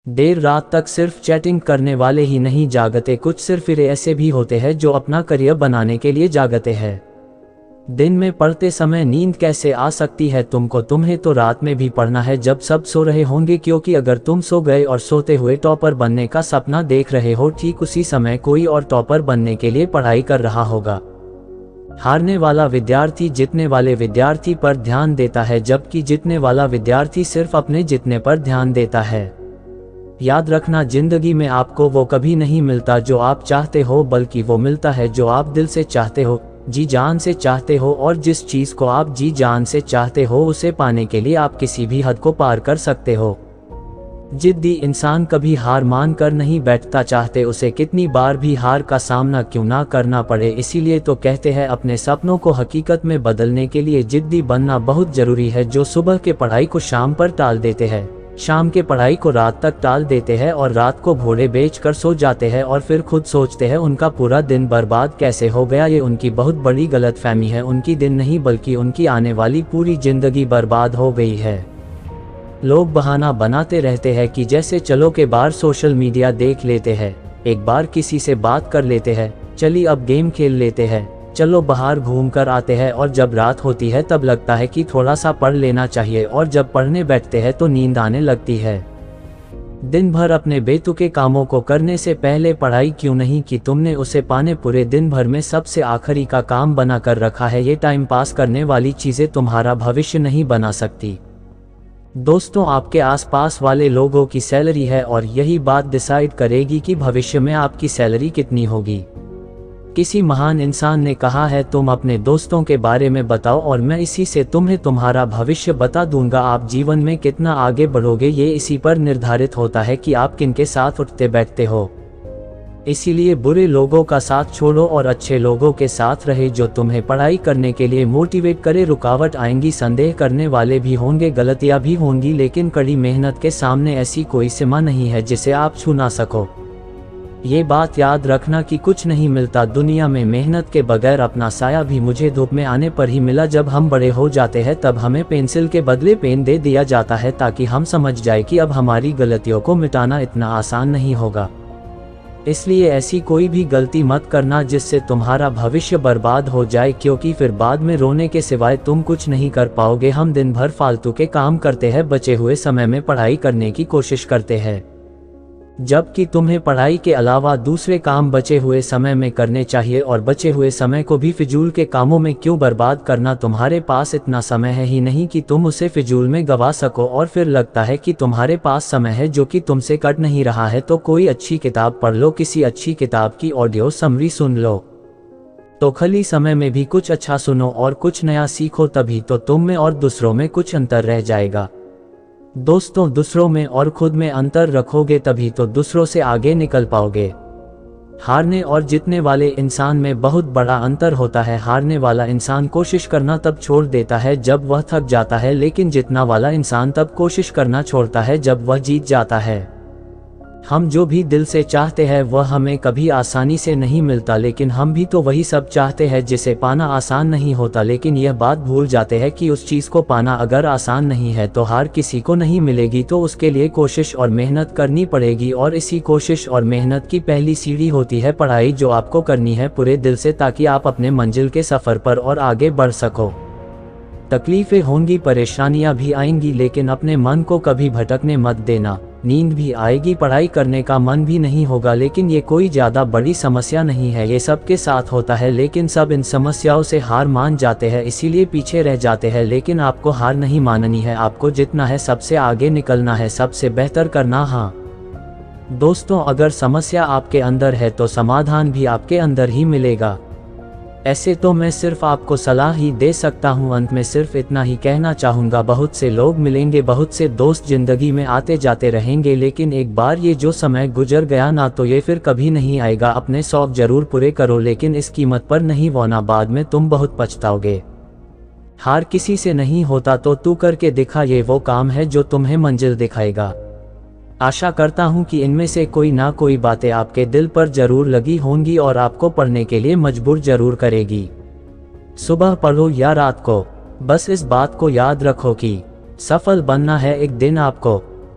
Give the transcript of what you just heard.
देर रात तक सिर्फ चैटिंग करने वाले ही नहीं जागते, कुछ सिर्फ ऐसे भी होते हैं जो अपना करियर बनाने के लिए जागते हैं। दिन में पढ़ते समय नींद कैसे आ सकती है तुमको? तुम्हें तो रात में भी पढ़ना है जब सब सो रहे होंगे, क्योंकि अगर तुम सो गए और सोते हुए टॉपर बनने का सपना देख रहे हो, ठीक उसी समय कोई और टॉपर बनने के लिए पढ़ाई कर रहा होगा। हारने वाला विद्यार्थी जीतने वाले विद्यार्थी पर ध्यान देता है, जबकि जीतने वाला विद्यार्थी सिर्फ अपने जीतने पर ध्यान देता है। याद रखना, जिंदगी में आपको वो कभी नहीं मिलता जो आप चाहते हो, बल्कि वो मिलता है जो आप दिल से चाहते हो, जी जान से चाहते हो। और जिस चीज को आप जी जान से चाहते हो, उसे पाने के लिए आप किसी भी हद को पार कर सकते हो। जिद्दी इंसान कभी हार मान कर नहीं बैठता, चाहते उसे कितनी बार भी हार का सामना क्यों ना करना पड़े। इसीलिए तो कहते हैं अपने सपनों को हकीकत में बदलने के लिए जिद्दी बनना बहुत जरूरी है। जो सुबह के पढ़ाई को शाम पर टाल देते हैं, शाम के पढ़ाई को रात तक टाल देते हैं और रात को घोड़े बेच कर सो जाते हैं और फिर खुद सोचते हैं उनका पूरा दिन बर्बाद कैसे हो गया। ये उनकी बहुत बड़ी गलतफहमी है। उनकी दिन नहीं बल्कि उनकी आने वाली पूरी जिंदगी बर्बाद हो गई है। लोग बहाना बनाते रहते हैं कि जैसे चलो के बार सोशल मीडिया देख लेते हैं, एक बार किसी से बात कर लेते हैं, चलिए अब गेम खेल लेते हैं, चलो बाहर घूम कर आते हैं। और जब रात होती है तब लगता है कि थोड़ा सा पढ़ लेना चाहिए, और जब पढ़ने बैठते हैं तो नींद आने लगती है। दिन भर अपने बेतुके कामों को करने से पहले पढ़ाई क्यों नहीं की तुमने? उसे पाने पूरे दिन भर में सबसे आखिरी का काम बना कर रखा है। ये टाइम पास करने वाली चीजें तुम्हारा भविष्य नहीं बना सकती। दोस्तों, आपके आसपास वाले लोगों की सैलरी है और यही बात डिसाइड करेगी कि भविष्य में आपकी सैलरी कितनी होगी। किसी महान इंसान ने कहा है, तुम अपने दोस्तों के बारे में बताओ और मैं इसी से तुम्हें तुम्हारा भविष्य बता दूंगा। आप जीवन में कितना आगे बढ़ोगे ये इसी पर निर्धारित होता है कि आप किनके साथ उठते बैठते हो। इसीलिए बुरे लोगों का साथ छोड़ो और अच्छे लोगों के साथ रहे जो तुम्हें पढ़ाई करने के लिए मोटिवेट करे। रुकावट आएंगी, संदेह करने वाले भी होंगे, गलतियां भी होंगी, लेकिन कड़ी मेहनत के सामने ऐसी कोई सीमा नहीं है जिसे आप छू ना सको। ये बात याद रखना कि कुछ नहीं मिलता दुनिया में मेहनत के बगैर। अपना साया भी मुझे धूप में आने पर ही मिला। जब हम बड़े हो जाते हैं तब हमें पेंसिल के बदले पेन दे दिया जाता है, ताकि हम समझ जाए कि अब हमारी गलतियों को मिटाना इतना आसान नहीं होगा। इसलिए ऐसी कोई भी गलती मत करना जिससे तुम्हारा भविष्य बर्बाद हो जाए, क्योंकि फिर बाद में रोने के सिवाय तुम कुछ नहीं कर पाओगे। हम दिन भर फालतू के काम करते हैं, बचे हुए समय में पढ़ाई करने की कोशिश करते हैं, जबकि तुम्हें पढ़ाई के अलावा दूसरे काम बचे हुए समय में करने चाहिए। और बचे हुए समय को भी फिजूल के कामों में क्यों बर्बाद करना? तुम्हारे पास इतना समय है ही नहीं कि तुम उसे फिजूल में गवा सको, और फिर लगता है कि तुम्हारे पास समय है जो कि तुमसे कट नहीं रहा है। तो कोई अच्छी किताब पढ़ लो, किसी अच्छी किताब की ऑडियो समरी सुन लो। तो खाली समय में भी कुछ अच्छा सुनो और कुछ नया सीखो, तभी तो तुम में और दूसरों में कुछ अंतर रह जाएगा। दोस्तों, दूसरों में और खुद में अंतर रखोगे तभी तो दूसरों से आगे निकल पाओगे। हारने और जीतने वाले इंसान में बहुत बड़ा अंतर होता है। हारने वाला इंसान कोशिश करना तब छोड़ देता है जब वह थक जाता है, लेकिन जीतने वाला इंसान तब कोशिश करना छोड़ता है जब वह जीत जाता है। हम जो भी दिल से चाहते हैं वह हमें कभी आसानी से नहीं मिलता, लेकिन हम भी तो वही सब चाहते हैं जिसे पाना आसान नहीं होता। लेकिन यह बात भूल जाते हैं कि उस चीज़ को पाना अगर आसान नहीं है तो हार किसी को नहीं मिलेगी, तो उसके लिए कोशिश और मेहनत करनी पड़ेगी। और इसी कोशिश और मेहनत की पहली सीढ़ी होती है पढ़ाई, जो आपको करनी है पूरे दिल से, ताकि आप अपने मंजिल के सफ़र पर और आगे बढ़ सको। तकलीफ़ें होंगी, परेशानियां भी आएंगी, लेकिन अपने मन को कभी भटकने मत देना। नींद भी आएगी, पढ़ाई करने का मन भी नहीं होगा, लेकिन ये कोई ज़्यादा बड़ी समस्या नहीं है। ये सबके साथ होता है, लेकिन सब इन समस्याओं से हार मान जाते हैं, इसीलिए पीछे रह जाते हैं। लेकिन आपको हार नहीं माननी है, आपको जितना है सबसे आगे निकलना है, सबसे बेहतर करना। हाँ दोस्तों, अगर समस्या आपके अंदर है तो समाधान भी आपके अंदर ही मिलेगा। ऐसे तो मैं सिर्फ आपको सलाह ही दे सकता हूँ। अंत में सिर्फ इतना ही कहना चाहूँगा, बहुत से लोग मिलेंगे, बहुत से दोस्त जिंदगी में आते जाते रहेंगे, लेकिन एक बार ये जो समय गुजर गया ना तो ये फिर कभी नहीं आएगा। अपने शौक जरूर पूरे करो, लेकिन इस कीमत पर नहीं, वरना बाद में तुम बहुत पछताओगे। हार किसी से नहीं होता, तो तू करके दिखा, ये वो काम है जो तुम्हें मंजिल दिखाएगा। आशा करता हूं कि इनमें से कोई ना कोई बातें आपके दिल पर जरूर लगी होंगी और आपको पढ़ने के लिए मजबूर जरूर करेगी। सुबह पढ़ो या रात को, बस इस बात को याद रखो कि सफल बनना है एक दिन आपको।